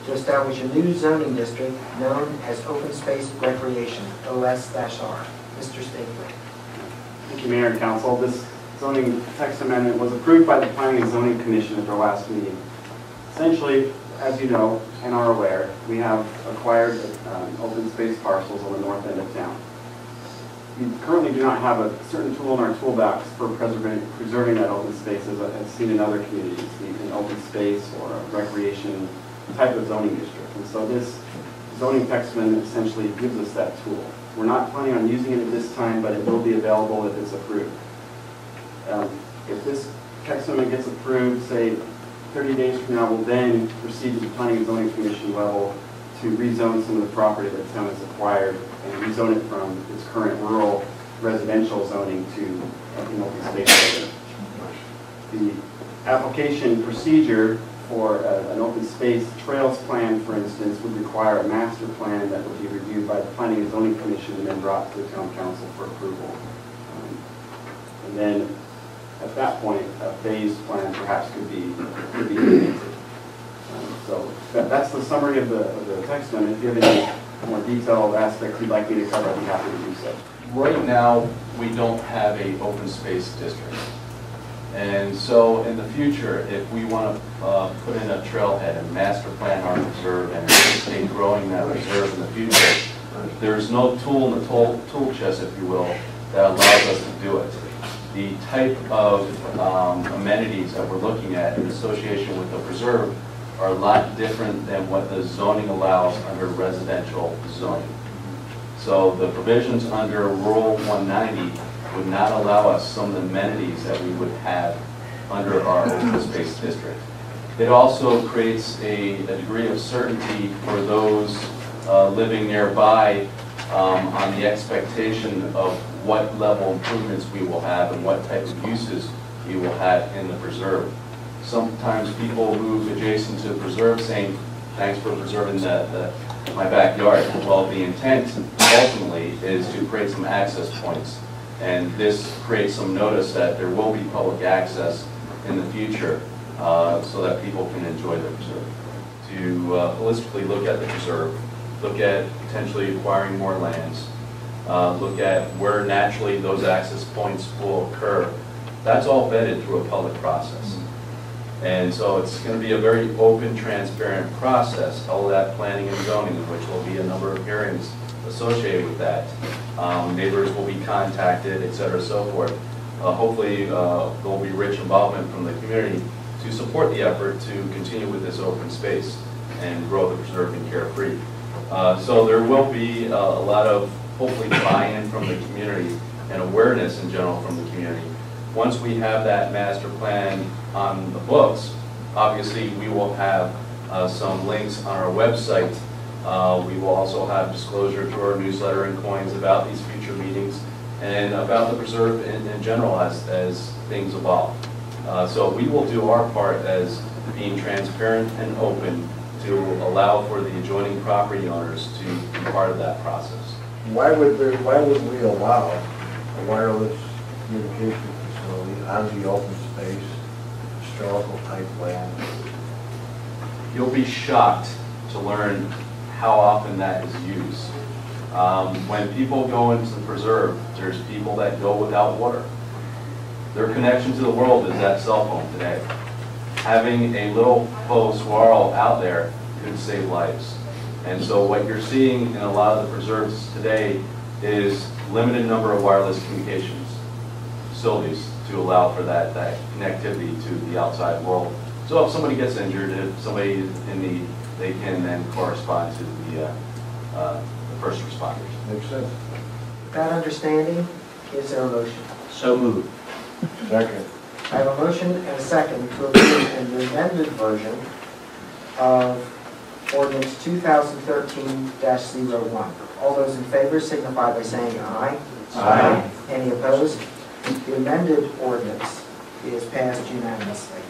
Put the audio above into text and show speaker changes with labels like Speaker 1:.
Speaker 1: to establish a new zoning district known as Open Space Recreation, OS-R. Mr. Stabler.
Speaker 2: Thank you, Mayor and Council. This zoning text amendment was approved by the Planning and Zoning Commission at their last meeting. Essentially, as you know and are aware, we have acquired open space parcels on the north end of town. We currently do not have a certain tool in our toolbox for preserving that open space as I've seen in other communities, an open space or a recreation type of zoning district. And so this zoning text amendment essentially gives us that tool. We're not planning on using it at this time, but it will be available if it's approved. If this text amendment gets approved, say 30 days from now, we'll then proceed to the Planning and Zoning Commission level to rezone some of the property that the town has acquired and rezone it from its current rural residential zoning to an open space area. The application procedure for an open space trails plan, for instance, would require a master plan that would be reviewed by the Planning and Zoning Commission and then brought to the Town Council for approval. And then at that point, a phased plan perhaps could be implemented. So that's the summary of the text amendment. If you have any more detailed aspects you'd like me to cover, I'd be happy to do so.
Speaker 3: Right now, we don't have an open space district. And so in the future, if we want to put in a trailhead and master plan our reserve and stay growing that reserve in the future, there's no tool in the tool chest, if you will, that allows us to do it. The type of amenities that we're looking at in association with the preserve are a lot different than what the zoning allows under residential zoning. So the provisions under Rural 190 would not allow us some of the amenities that we would have under our open space district. It also creates a degree of certainty for those living nearby on the expectation of what level improvements we will have and what types of uses we will have in the preserve. Sometimes people move adjacent to the preserve saying, thanks for preserving my backyard. Well, the intent ultimately is to create some access points. And this creates some notice that there will be public access in the future so that people can enjoy the preserve. To holistically look at the preserve, look at potentially acquiring more lands, look at where naturally those access points will occur. That's all vetted through a public process. And so it's going to be a very open, transparent process, all of that planning and zoning, in which will be a number of hearings associated with that. Neighbors will be contacted, et cetera, so forth. Hopefully there will be rich involvement from the community to support the effort to continue with this open space and grow the preserve in Carefree. So there will be a lot of hopefully buy-in from the community and awareness in general from the community. Once we have that master plan on the books, obviously we will have some links on our website. We will also have disclosure through our newsletter and coins about these future meetings and about the preserve in general as things evolve. So we will do our part as being transparent and open to allow for the adjoining property owners to be part of that process.
Speaker 4: Why would we allow a wireless communication facility on the open space, historical type land?
Speaker 3: You'll be shocked to learn how often that is used. When people go into the preserve, there's people that go without water. Their connection to the world is that cell phone today. Having a little swirl out there could save lives. And so what you're seeing in a lot of the preserves today is limited number of wireless communications facilities to allow for that connectivity to the outside world. So if somebody gets injured, if somebody is in need, they can then correspond to the first responders.
Speaker 4: Makes sense.
Speaker 1: With that understanding, is there a motion?
Speaker 5: So moved.
Speaker 4: Second.
Speaker 1: I have a motion and a second to approve an amended version of ordinance 2013-01. All those in favor signify by saying aye.
Speaker 5: Aye.
Speaker 1: Any opposed? The amended ordinance is passed unanimously.